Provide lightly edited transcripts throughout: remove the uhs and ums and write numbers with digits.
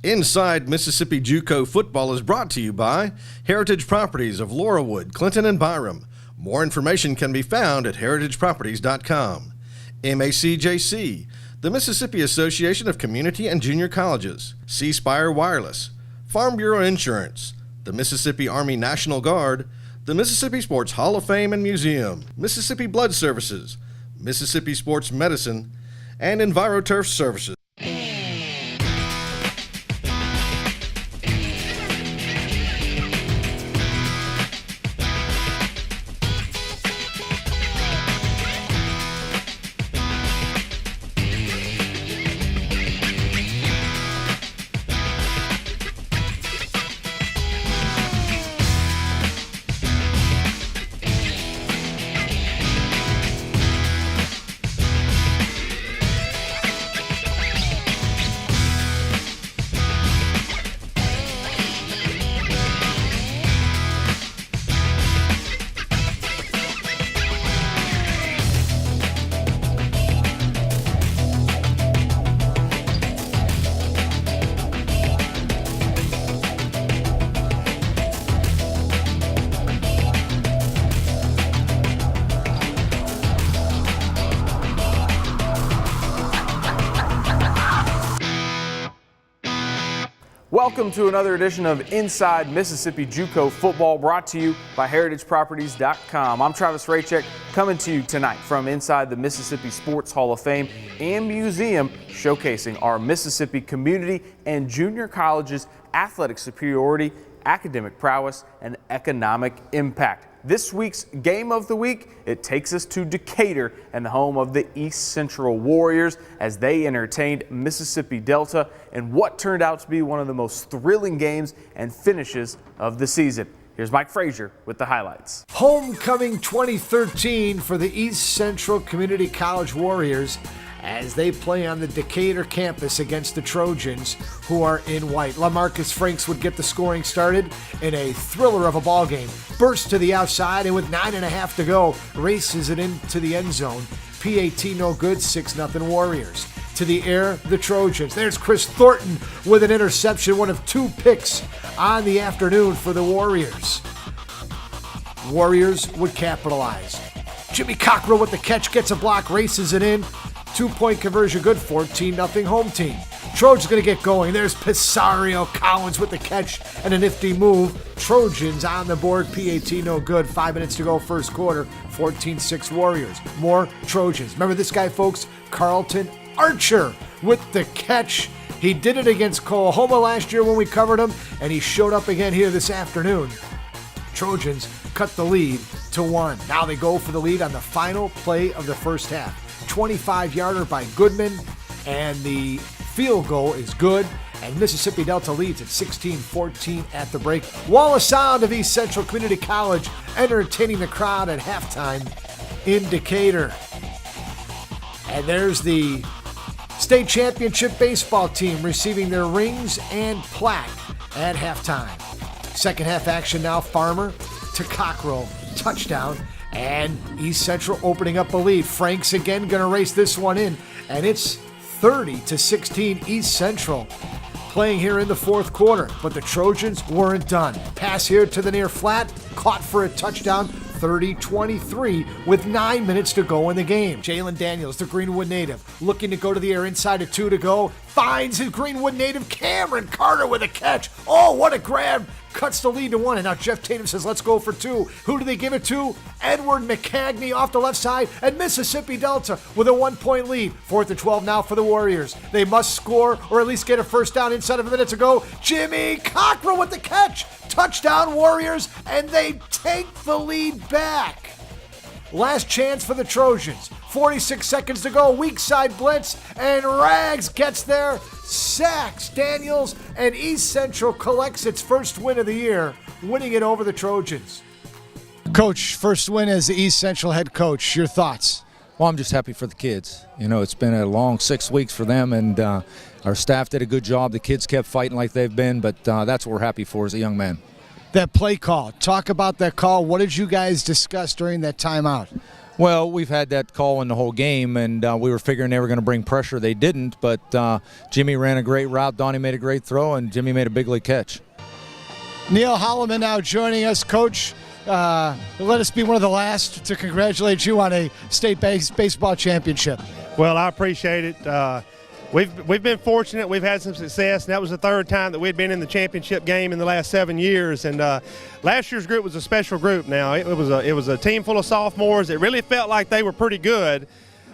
Inside Mississippi JUCO Football is brought to you by Heritage Properties of Laurelwood, Clinton, and Byram. More information can be found at heritageproperties.com. MACJC, the Mississippi Association of Community and Junior Colleges. C Spire Wireless, Farm Bureau Insurance, the Mississippi Army National Guard, the Mississippi Sports Hall of Fame and Museum, Mississippi Blood Services, Mississippi Sports Medicine, and EnviroTurf Services. Welcome to another edition of Inside Mississippi JUCO Football, brought to you by heritageproperties.com. I'm Travis Raycheck, coming to you tonight from inside the Mississippi Sports Hall of Fame and Museum, showcasing our Mississippi community and junior colleges' athletic superiority, academic prowess, and economic impact. This week's Game of the Week, it takes us to Decatur and the home of the East Central Warriors as they entertained Mississippi Delta in what turned out to be one of the most thrilling games and finishes of the season. Here's Mike Frazier with the highlights. Homecoming 2013 for the East Central Community College Warriors as they play on the Decatur campus against the Trojans, who are in white. LaMarcus Franks would get the scoring started in a thriller of a ball game. Bursts to the outside, and with 9.5 to go, races it into the end zone. PAT no good, 6-0 Warriors. To the air, the Trojans. There's Chris Thornton with an interception, one of 2 picks on the afternoon for the Warriors. Warriors would capitalize. Jimmy Cockrell with the catch, gets a block, races it in. 2-point conversion good, 14-0 home team. Trojans going to get going. There's Pisario Collins with the catch and a nifty move. Trojans on the board, PAT no good. 5 minutes to go first quarter, 14-6 Warriors. More Trojans. Remember this guy, folks? Carlton Archer with the catch. He did it against Coahoma last year when we covered him, and he showed up again here this afternoon. Trojans cut the lead to 1. Now they go for the lead on the final play of the first half. 25-yarder by Goodman, and the field goal is good, and Mississippi Delta leads at 16-14 at the break. Wall of sound of East Central Community College entertaining the crowd at halftime in Decatur. And there's the state championship baseball team receiving their rings and plaque at halftime. Second half action now, Farmer to Cockrell, touchdown. And East Central opening up a lead. Franks again going to race this one in. And it's 30-16 East Central playing here in the fourth quarter. But the Trojans weren't done. Pass here to the near flat. Caught for a touchdown. 30-23 with 9 minutes to go in the game. Jalen Daniels, the Greenwood native, looking to go to the air inside of 2 to go. Finds his Greenwood native Cameron Carter with a catch. Oh, what a grab. Cuts the lead to 1, and now Jeff Tatum says, let's go for 2. Who do they give it to? Edward McCagney off the left side, and Mississippi Delta with a 1-point lead. 4th and 12 now for the Warriors. They must score or at least get a first down inside of a minute to go. Jimmy Cockrell with the catch. Touchdown Warriors, and they take the lead back. Last chance for the Trojans. 46 seconds to go. Weak side blitz, and Rags gets there. Sacks Daniels, and East Central collects its first win of the year, winning it over the Trojans. Coach, first win as the East Central head coach. Your thoughts? Well, I'm just happy for the kids. You know, it's been a long 6 weeks for them, and our staff did a good job. The kids kept fighting like they've been, but that's what we're happy for as a young man. That play call. Talk about that call. What did you guys discuss during that timeout? Well, we've had that call in the whole game, and we were figuring they were going to bring pressure. They didn't, but Jimmy ran a great route. Donnie made a great throw, and Jimmy made a big league catch. Neil Holloman now joining us. Coach, let us be one of the last to congratulate you on a state baseball championship. Well, I appreciate it. We've been fortunate. We've had some success, and that was the third time that we'd been in the championship game in the last 7 years. And last year's group was a special group. Now it was a team full of sophomores. It really felt like they were pretty good,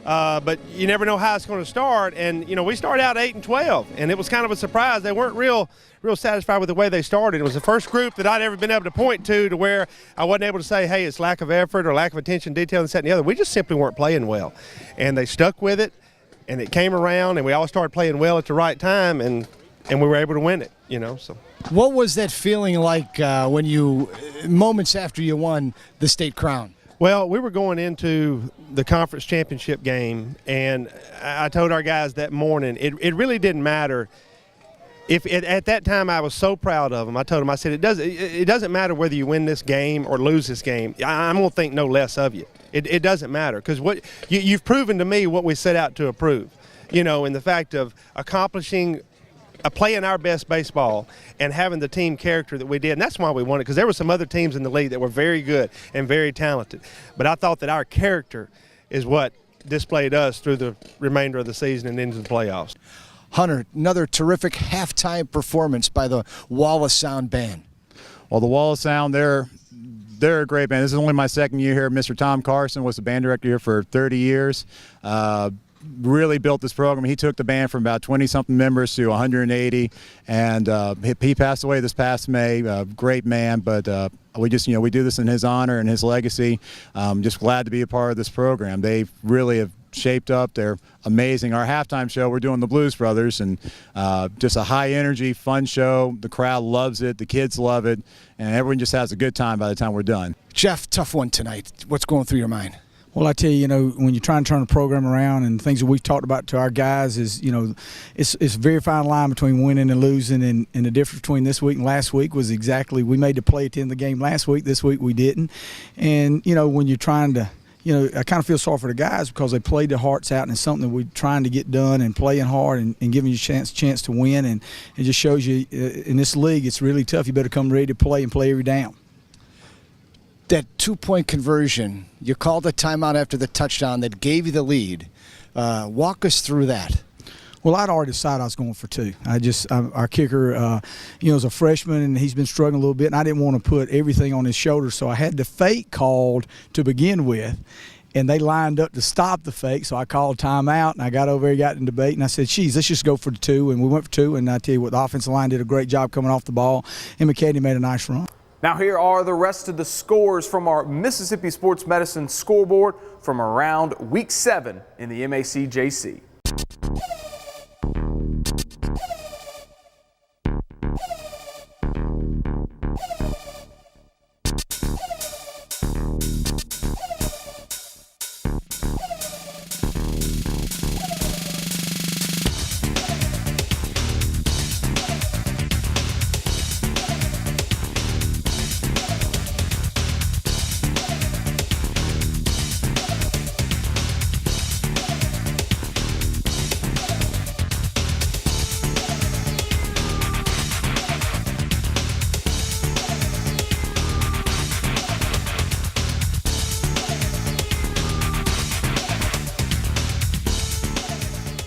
but you never know how it's going to start. And we started out 8-12, and it was kind of a surprise. They weren't real satisfied with the way they started. It was the first group that I'd ever been able to point to where I wasn't able to say, hey, it's lack of effort or lack of attention, detail, and that and the other. We just simply weren't playing well, and they stuck with it. And it came around, and we all started playing well at the right time, and we were able to win it, So, what was that feeling like when moments after you won the state crown? Well, we were going into the conference championship game, and I told our guys that morning, it really didn't matter. At that time, I was so proud of them. I told them, I said, it doesn't matter whether you win this game or lose this game. I'm going to think no less of you. It doesn't matter, because what you've proven to me what we set out to prove, in the fact of accomplishing, playing our best baseball and having the team character that we did. And that's why we won it, because there were some other teams in the league that were very good and very talented. But I thought that our character is what displayed us through the remainder of the season and into the playoffs. Hunter, another terrific halftime performance by the Wall of Sound Band. Well, the Wall of Sound, they're a great band. This is only my second year here. Mr. Tom Carson was the band director here for 30 years. Really built this program. He took the band from about 20-something members to 180, and he passed away this past May. Great man, but we just, we do this in his honor and his legacy. Just glad to be a part of this program. They really have shaped up. They're amazing. Our halftime show, we're doing the Blues Brothers, and just a high energy, fun show. The crowd loves it. The kids love it, and everyone just has a good time by the time we're done. Jeff, tough one tonight. What's going through your mind? Well, I tell you, when you're trying to turn the program around, and things that we've talked about to our guys is, it's a very fine line between winning and losing, and the difference between this week and last week was exactly, we made the play at the end of the game last week. This week we didn't. And, when you're trying to, I kind of feel sorry for the guys because they played their hearts out, and it's something that we're trying to get done and playing hard and giving you a chance to win. And it just shows you in this league it's really tough. You better come ready to play and play every down. That 2-point conversion, you called a timeout after the touchdown that gave you the lead. Walk us through that. Well, I'd already decided I was going for two. Our kicker, is a freshman, and he's been struggling a little bit, and I didn't want to put everything on his shoulders, so I had the fake called to begin with, and they lined up to stop the fake, so I called timeout, and I got over there, got in debate, and I said, geez, let's just go for the two, and we went for two, and I tell you what, the offensive line did a great job coming off the ball, and McKinney made a nice run. Now here are the rest of the scores from our Mississippi Sports Medicine scoreboard from around Week 7 in the MACJC.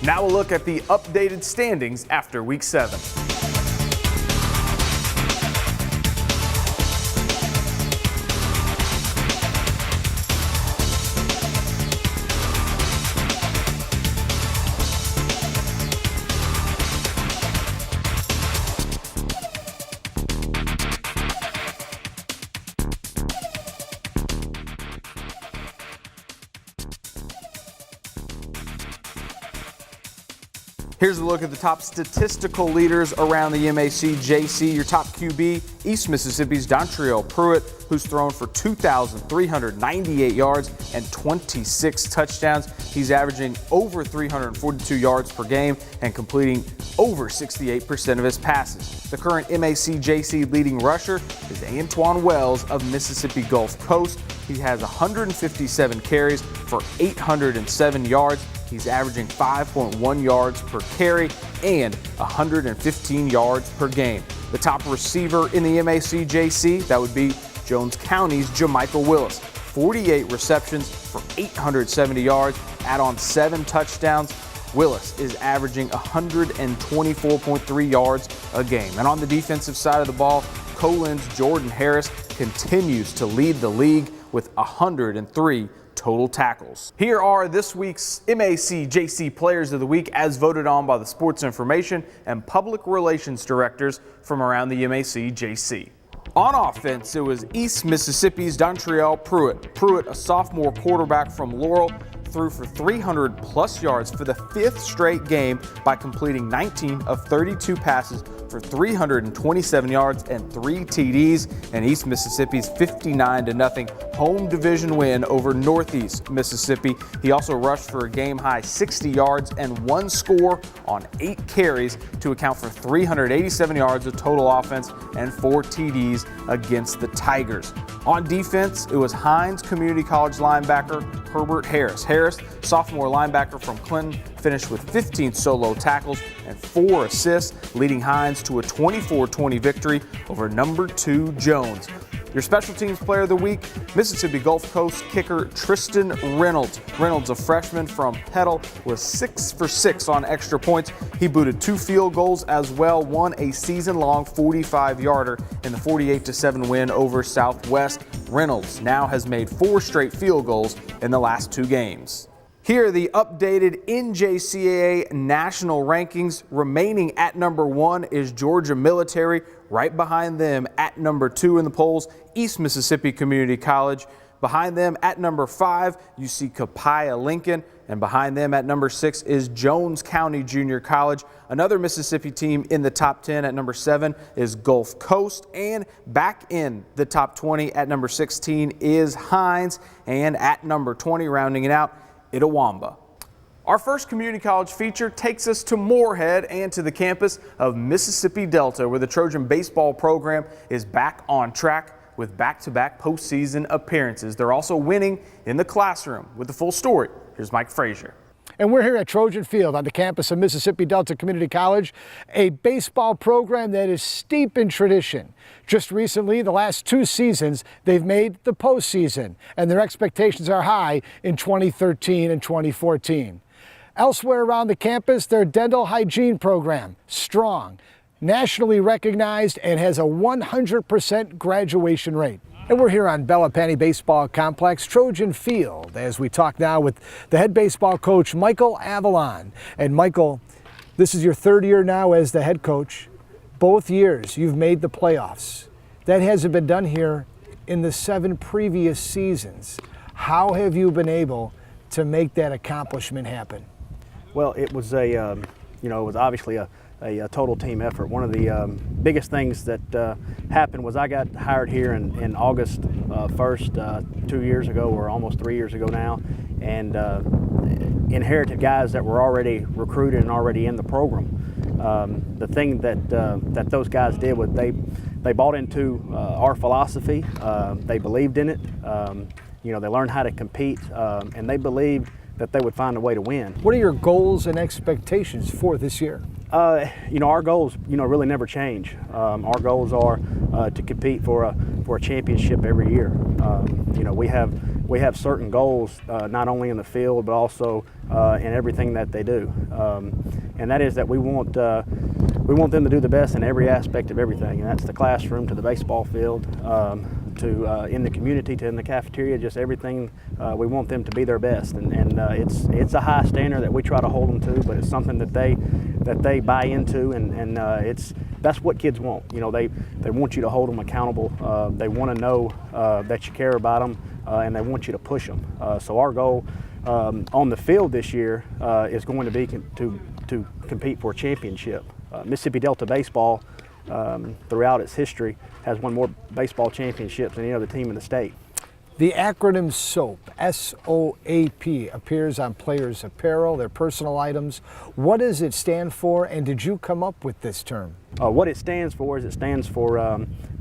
Now we'll look at the updated standings after Week 7. Here's a look at the top statistical leaders around the MACJC. Your top QB, East Mississippi's Dontrell Pruitt, who's thrown for 2,398 yards and 26 touchdowns. He's averaging over 342 yards per game and completing over 68% of his passes. The current MACJC leading rusher is Antoine Wells of Mississippi Gulf Coast, He has 157 carries for 807 yards. He's averaging 5.1 yards per carry and 115 yards per game. The top receiver in the MACJC, that would be Jones County's Jamichael Willis. 48 receptions for 870 yards, add on 7 touchdowns. Willis is averaging 124.3 yards a game. And on the defensive side of the ball, Colin's Jordan Harris continues to lead the league with 103 total tackles. Here are this week's MACJC Players of the Week as voted on by the Sports Information and Public Relations Directors from around the MACJC. On offense, it was East Mississippi's Dontrell Pruitt. Pruitt, a sophomore quarterback from Laurel, threw for 300-plus yards for the 5th straight game by completing 19 of 32 passes for 327 yards and 3 TDs, and East Mississippi's 59-0 home division win over Northeast Mississippi. He also rushed for a game-high 60 yards and 1 score on 8 carries to account for 387 yards of total offense and 4 TDs against the Tigers. On defense, it was Hines Community College linebacker Herbert Harris. Harris, sophomore linebacker from Clinton, finished with 15 solo tackles and 4 assists, leading Hines to a 24-20 victory over number 2 Jones. Your special teams player of the week, Mississippi Gulf Coast kicker Tristan Reynolds. Reynolds, a freshman from Petal, was 6 for 6 on extra points. He booted 2 field goals as well, won a season-long 45-yarder in the 48-7 win over Southwest. Reynolds now has made 4 straight field goals in the last 2 games. Here are the updated NJCAA national rankings. Remaining at number 1 is Georgia Military. Right behind them at number 2 in the polls, East Mississippi Community College. Behind them at number 5, you see Copiah Lincoln. And behind them at number 6 is Jones County Junior College. Another Mississippi team in the top 10 at number 7 is Gulf Coast. And back in the top 20 at number 16 is Hines. And at number 20, rounding it out, Itawamba. Our first community college feature takes us to Moorhead and to the campus of Mississippi Delta, where the Trojan baseball program is back on track with back-to-back postseason appearances. They're also winning in the classroom. With the full story, here's Mike Frazier. And we're here at Trojan Field on the campus of Mississippi Delta Community College, a baseball program that is steep in tradition. Just recently, the last 2 seasons, they've made the postseason, and their expectations are high in 2013 and 2014. Elsewhere around the campus, their dental hygiene program, strong, nationally recognized, and has a 100% graduation rate. And we're here on Bella Pani Baseball Complex, Trojan Field, as we talk now with the head baseball coach, Michael Avalon. And Michael, this is your 3rd year now as the head coach. Both years you've made the playoffs. That hasn't been done here in the 7 previous seasons. How have you been able to make that accomplishment happen? Well, it was it was obviously a total team effort. One of the biggest things that happened was I got hired here in August 1st, 2 years ago, or almost 3 years ago now, and inherited guys that were already recruited and already in the program. The thing that those guys did was they bought into our philosophy. They believed in it. They learned how to compete, and they believed that they would find a way to win. What are your goals and expectations for this year? Our goals, really never change. Our goals are to compete for a championship every year. We have certain goals, not only in the field but also in everything that they do, and that is that we want them to do the best in every aspect of everything, and that's the classroom to the baseball field, to in the community, to in the cafeteria, just everything. We want them to be their best, and it's a high standard that we try to hold them to, but it's something that they buy into, and that's what kids want. They want you to hold them accountable. They want to know that you care about them, and they want you to push them. So our goal on the field this year is going to be to compete for a championship. Mississippi Delta baseball, throughout its history, has won more baseball championships than any other team in the state. The acronym SOAP, S-O-A-P, appears on players' apparel, their personal items. What does it stand for, and did you come up with this term? What it stands for is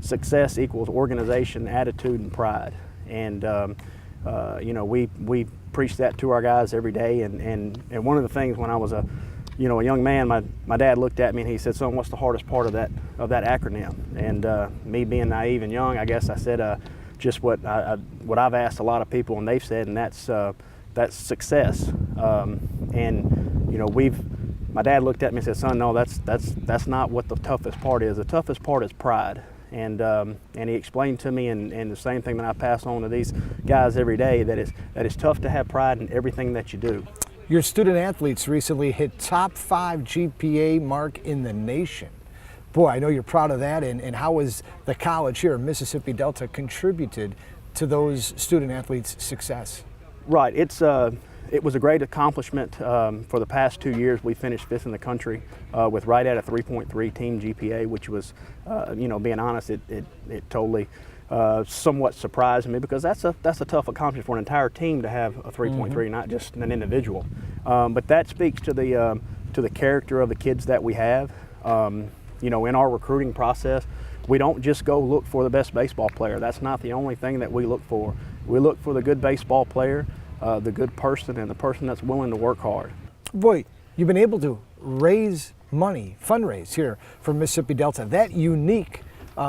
success equals organization, attitude, and pride. And you know, we preach that to our guys every day. And one of the things when I was a young man, my dad looked at me and he said, "Son, what's the hardest part of that acronym?" And me being naive and young, I guess I said just what I've asked a lot of people and they've said, and that's success. And you know, my dad looked at me and said, "Son, no, that's not what the toughest part is. The toughest part is pride." And he explained to me, and the same thing that I pass on to these guys every day, that it's tough to have pride in everything that you do. Your student athletes recently hit top 5 GPA mark in the nation. Boy, I know you're proud of that. And how has the college here in Mississippi Delta contributed to those student athletes' success? Right. It was a great accomplishment. For the past 2 years, we finished 5th in the country with right at a 3.3 team GPA, which was, being honest, it totally somewhat surprised me, because that's a tough accomplishment for an entire team to have a 3.3, not just an individual. But that speaks to the character of the kids that we have. In our recruiting process, we don't just go look for the best baseball player. That's not the only thing that we look for. We look for the good baseball player, the good person, and the person that's willing to work hard. Boy, you've been able to raise money, fundraise here for Mississippi Delta. That unique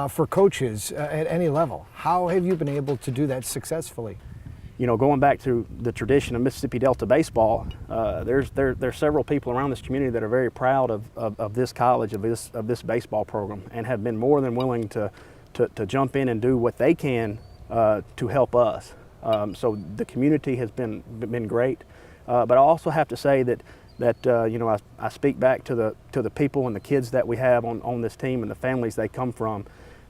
for coaches at any level. How have you been able to do that successfully? Going back to the tradition of Mississippi Delta baseball, there's several people around this community that are very proud of this college, of this baseball program, and have been more than willing to jump in and do what they can to help us. So the community has been great, but I also have to say that I speak back to the people and the kids that we have on this team and the families they come from.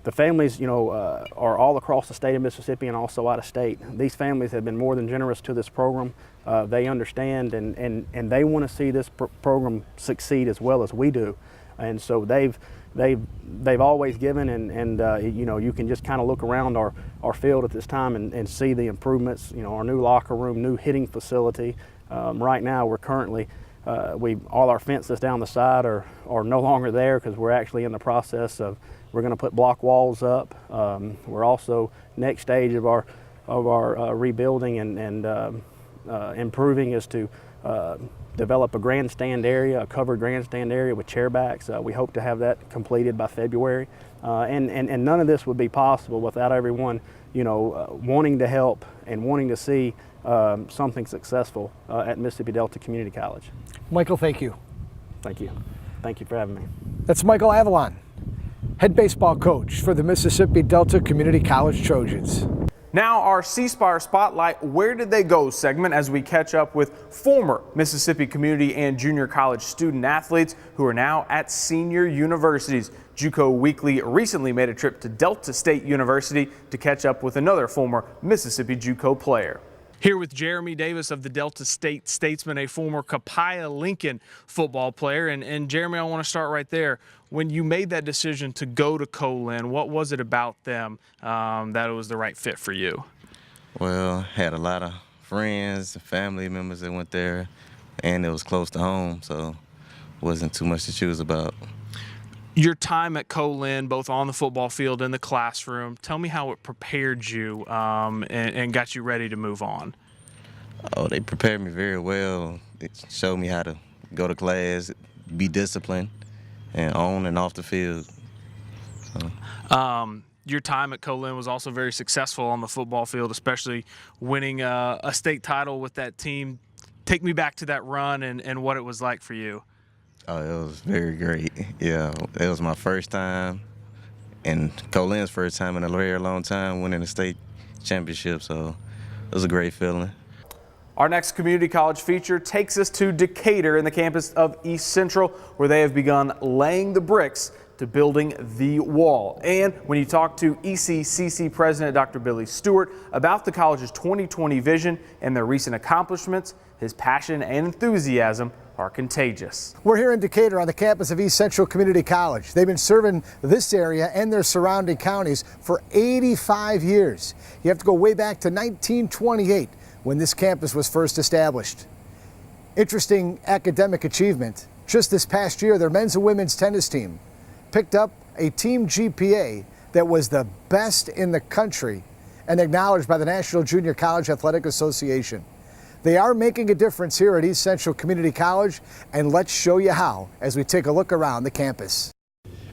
The families, are all across the state of Mississippi and also out of state. These families have been more than generous to this program. They understand and they want to see this program succeed as well as we do. And so they've always given, and you can just kind of look around our field at this time and see the improvements. Our new locker room, new hitting facility. Right now we're currently all our fences down the side are no longer there, because we're actually in the process of, we're going to put block walls up. We're also, next stage of our rebuilding and improving is to develop a grandstand area, a covered grandstand area with chairbacks. We hope to have that completed by February. And none of this would be possible without everyone, wanting to help and wanting to see something successful at Mississippi Delta Community College. Michael, thank you. Thank you. Thank you for having me. That's Michael Avalon, head baseball coach for the Mississippi Delta Community College Trojans. Now our C-Spire Spotlight Where Did They Go segment, as we catch up with former Mississippi community and junior college student athletes who are now at senior universities. JUCO Weekly recently made a trip to Delta State University to catch up with another former Mississippi JUCO player. Here with Jeremy Davis of the Delta State Statesman, a former Copiah Lincoln football player. And Jeremy, I want to start right there. When you made that decision to go to Colin, what was it about them that it was the right fit for you? Well, I had a lot of friends, family members that went there, and it was close to home, so it wasn't too much to choose about. Your time at Colin, both on the football field and the classroom, tell me how it prepared you and got you ready to move on. Oh, they prepared me very well. It showed me how to go to class, be disciplined, and on and off the field. So. Your time at Colin was also very successful on the football field, especially winning a state title with that team. Take me back to that run and what it was like for you. Oh, it was very great. Yeah, it was my first time and Colin's first time in a very long time winning a state championship, so it was a great feeling. Our next community college feature takes us to Decatur in the campus of East Central, where they have begun laying the bricks to building the wall. And when you talk to ECCC President Dr. Billy Stewart about the college's 2020 vision and their recent accomplishments, his passion and enthusiasm are contagious. We're here in Decatur on the campus of East Central Community College. They've been serving this area and their surrounding counties for 85 years. You have to go way back to 1928 when this campus was first established. Interesting academic achievement. Just this past year, their men's and women's tennis team picked up a team GPA that was the best in the country and acknowledged by the National Junior College Athletic Association. They are making a difference here at East Central Community College, and let's show you how as we take a look around the campus.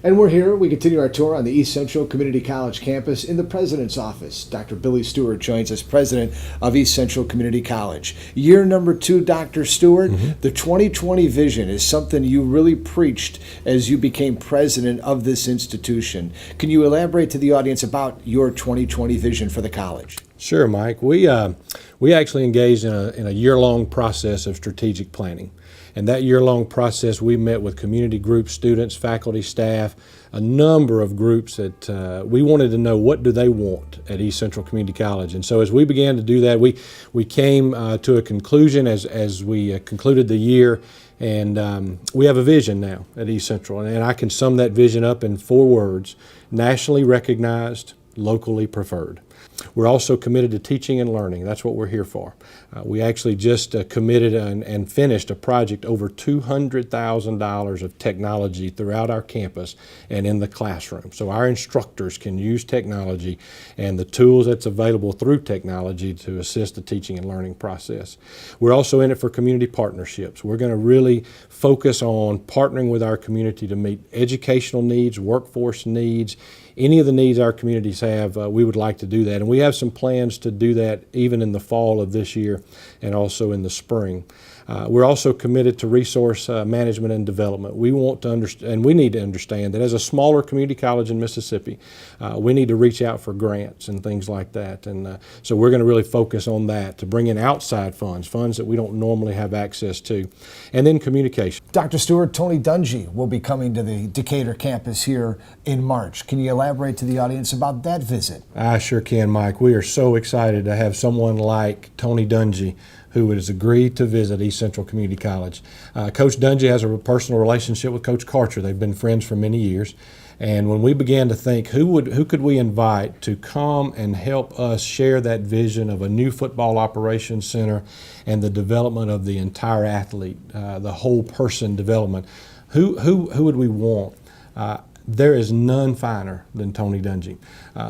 And we're here. We continue our tour on the East Central Community College campus in the president's office. Dr. Billy Stewart joins us, president of East Central Community College. Year number 2, Dr. Stewart. The 2020 vision is something you really preached as you became president of this institution. Can you elaborate to the audience about your 2020 vision for the college? Sure, Mike. We actually engaged in a year-long process of strategic planning. And that year-long process, we met with community groups, students, faculty, staff, a number of groups that we wanted to know what do they want at East Central Community College. And so as we began to do that, we came to a conclusion as we concluded the year, and we have a vision now at East Central. And I can sum that vision up in 4 words: nationally recognized, locally preferred. We're also committed to teaching and learning. That's what we're here for. We actually just committed and finished a project over $200,000 of technology throughout our campus and in the classroom. So our instructors can use technology and the tools that's available through technology to assist the teaching and learning process. We're also in it for community partnerships. We're going to really focus on partnering with our community to meet educational needs, workforce needs, any of the needs our communities have. We would like to do that. And we have some plans to do that even in the fall of this year and also in the spring. We're also committed to resource management and development. We want to understand, and we need to understand that as a smaller community college in Mississippi, we need to reach out for grants and things like that. And so we're going to really focus on that to bring in outside funds that we don't normally have access to. And then communication. Dr. Stewart, Tony Dungy will be coming to the Decatur campus here in March. Can you elaborate to the audience about that visit? I sure can, Mike. We are so excited to have someone like Tony Dungy who has agreed to visit East Central Community College. Coach Dungy has a personal relationship with Coach Karcher. They've been friends for many years. And when we began to think who could we invite to come and help us share that vision of a new football operations center and the development of the entire athlete, the whole person development, who would we want? There is none finer than Tony Dungy,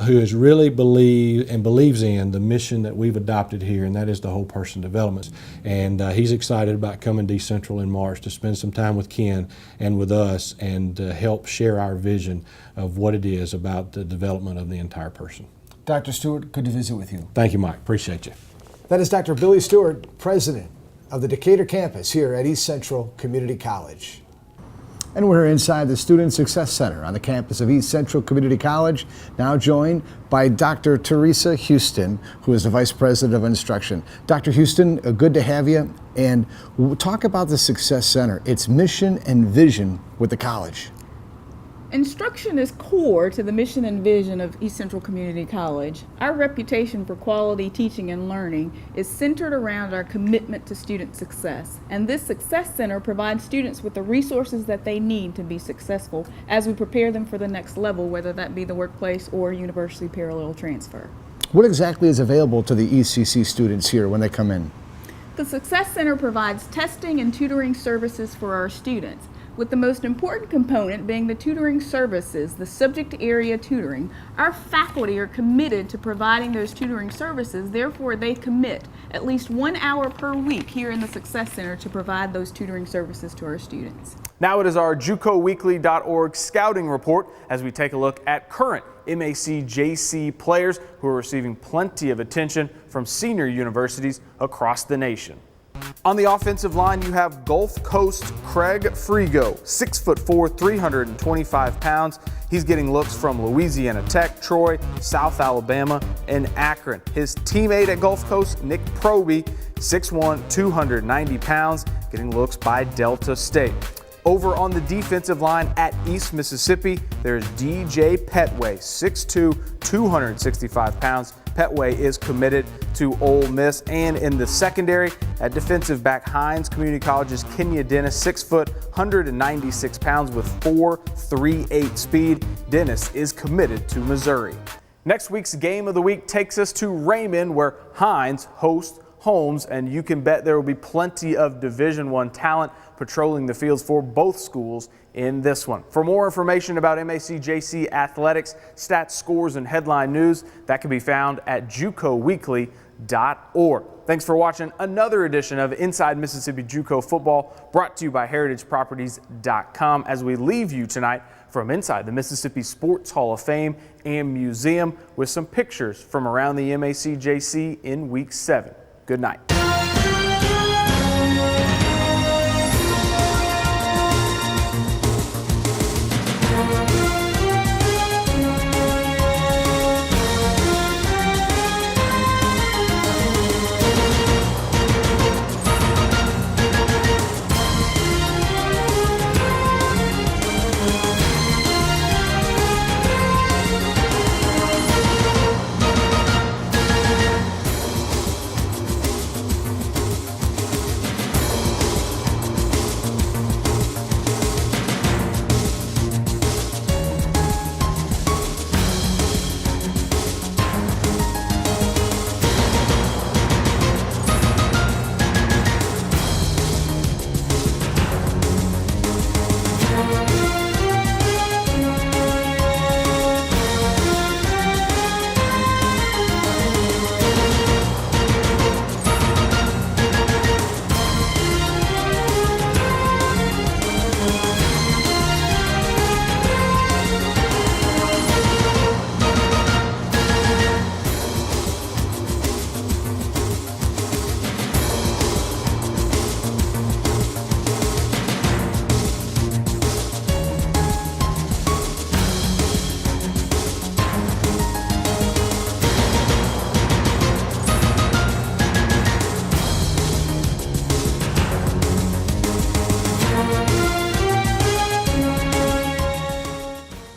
who has really believes in the mission that we've adopted here, and that is the whole person development. And he's excited about coming to East Central in March to spend some time with Ken and with us and help share our vision of what it is about the development of the entire person. Dr. Stewart, good to visit with you. Thank you, Mike. Appreciate you. That is Dr. Billy Stewart, president of the Decatur campus here at East Central Community College. And we're inside the Student Success Center on the campus of East Central Community College, now joined by Dr. Teresa Houston, who is the Vice President of Instruction. Dr. Houston, good to have you. And we'll talk about the Success Center, its mission and vision with the college. Instruction is core to the mission and vision of East Central Community College. Our reputation for quality teaching and learning is centered around our commitment to student success. And this Success Center provides students with the resources that they need to be successful as we prepare them for the next level, whether that be the workplace or university parallel transfer. What exactly is available to the ECCC students here when they come in? The Success Center provides testing and tutoring services for our students, with the most important component being the tutoring services, the subject area tutoring. Our faculty are committed to providing those tutoring services, therefore they commit at least 1 hour per week here in the Success Center to provide those tutoring services to our students. Now it is our JUCOweekly.org scouting report as we take a look at current MACJC players who are receiving plenty of attention from senior universities across the nation. On the offensive line, you have Gulf Coast Craig Frigo, 6'4", 325 pounds. He's getting looks from Louisiana Tech, Troy, South Alabama, and Akron. His teammate at Gulf Coast, Nick Proby, 6'1", 290 pounds, getting looks by Delta State. Over on the defensive line at East Mississippi, there's DJ Petway, 6'2", 265 pounds. Petway is committed to Ole Miss. And in the secondary, at defensive back, Hines Community College's Kenya Dennis, 6 foot, 196 pounds with 4.38 speed. Dennis is committed to Missouri. Next week's game of the week takes us to Raymond, where Hines hosts homes, and you can bet there will be plenty of Division I talent patrolling the fields for both schools in this one. For more information about MACJC athletics, stats, scores, and headline news, that can be found at JUCOweekly.org. Thanks for watching another edition of Inside Mississippi JUCO Football, brought to you by HeritageProperties.com, as we leave you tonight from inside the Mississippi Sports Hall of Fame and Museum with some pictures from around the MACJC in Week 7. Good night.